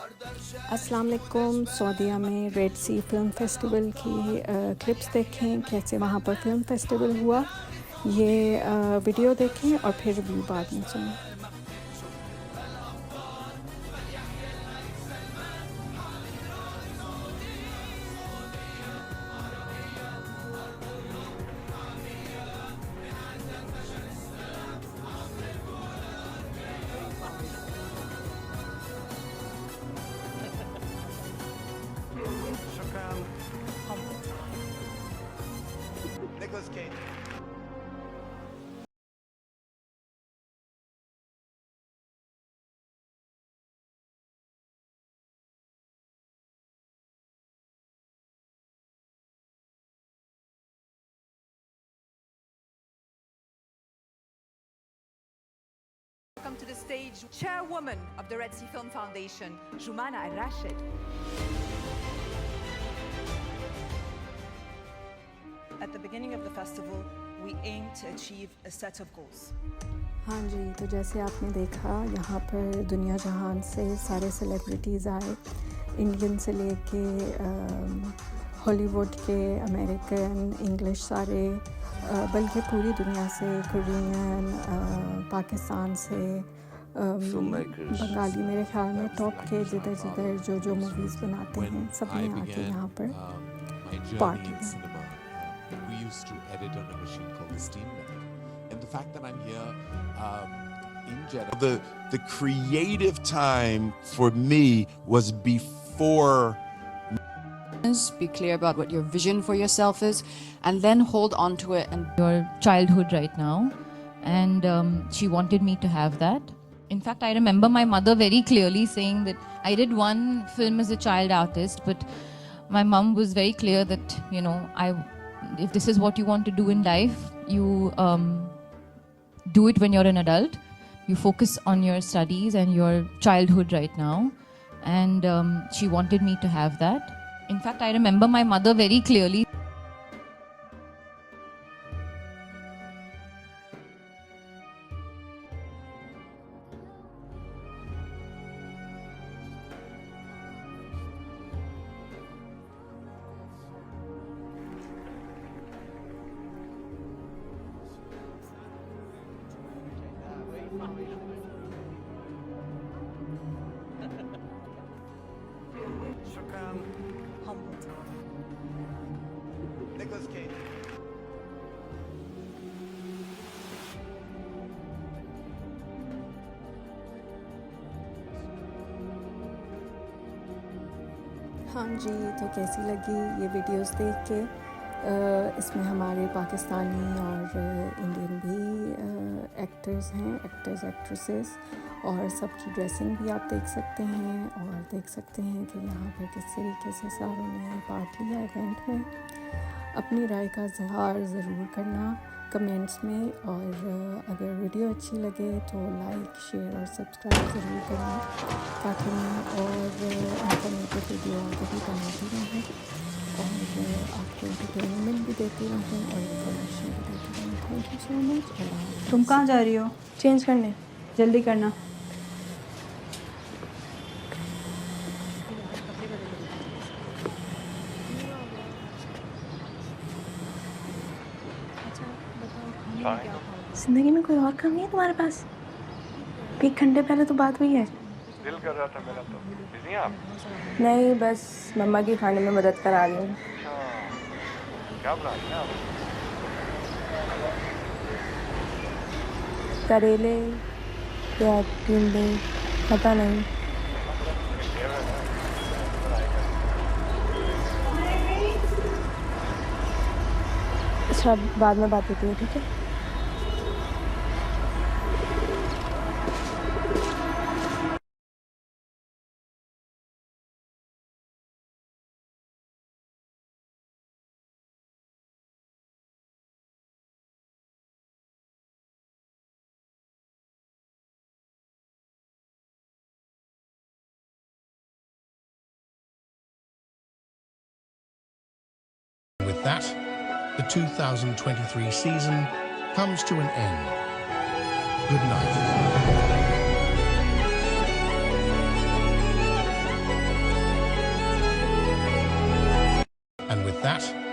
अस्सलाम वालेकुम। सऊदीया में रेड सी फ़िल्म फेस्टिवल की क्लिप्स देखें, कैसे वहाँ पर फ़िल्म फेस्टिवल हुआ। ये वीडियो देखें और फिर रिव्यू बाद में सुनें। Nicholas Cage. Welcome to the stage, chairwoman of the Red Sea Film Foundation, Jumana Al-Rashid. At the beginning of the festival, we aim to achieve a set of goals. हाँ जी, तो जैसे आपने देखा यहाँ पर दुनिया जहान से सारे सेलिब्रिटीज़ आए, इंडियन से लेके हॉलीवुड के, अमेरिकन, इंग्लिश सारे, बल्कि पूरी दुनिया से, कोरियन, पाकिस्तान से, बंगाली, मेरे ख्याल में टॉप के जिधर जो मूवीज़ बनाते हैं सबने आके यहाँ पर पार्ट लिया। We used to edit on a machine called the Steam Method. And the fact that I'm here in Jeddah. The creative time for me was before. Be clear about what your vision for yourself is, and then hold on to it. And your childhood right now, and she wanted me to have that. In fact, I remember my mother very clearly saying that I did one film as a child artist, but my mom was very clear that, you know, if this is what you want to do in life, you do it when you're an adult. You focus on your studies and your childhood right now. And she wanted me to have that. In fact, I remember my mother very clearly. Humbled. Nicholas Cage. हाँ जी, तो कैसी लगी ये videos देख के। इसमें हमारे पाकिस्तानी और इंडियन भी एक्टर्स हैं, एक्ट्रेसेस, और सबकी ड्रेसिंग भी आप देख सकते हैं, और देख सकते हैं कि यहाँ पर किस तरीके से सारों ने पार्ट लिया इवेंट में। अपनी राय का इज़हार ज़रूर करना कमेंट्स में, और अगर वीडियो अच्छी लगे तो लाइक, शेयर और सब्सक्राइब ज़रूर करना, ताकि मैं और इंफॉर्मेटिव वीडियो आगे भी बनाती रहूँ और आपको एंटरटेनमेंट भी देती रहूँ और इंफॉर्मेशन भी देती रहूँ। Thank you so much. तुम कहाँ जा रही हो? चेंज करने। जल्दी करना। जिंदगी में कोई और काम नहीं है तुम्हारे पास? एक घंटे पहले तो बात हुई है। दिल कर रहा था मेरा, तो बिजी हैं आप? नहीं, बस मम्मा की खाने में मदद करा रही हूँ। क्या बना रही हैं आप? करेले या टिंडे, पता नहीं। अच्छा, बाद में बात होती है, ठीक है? With that, the 2023 season comes to an end. Good night. And with that,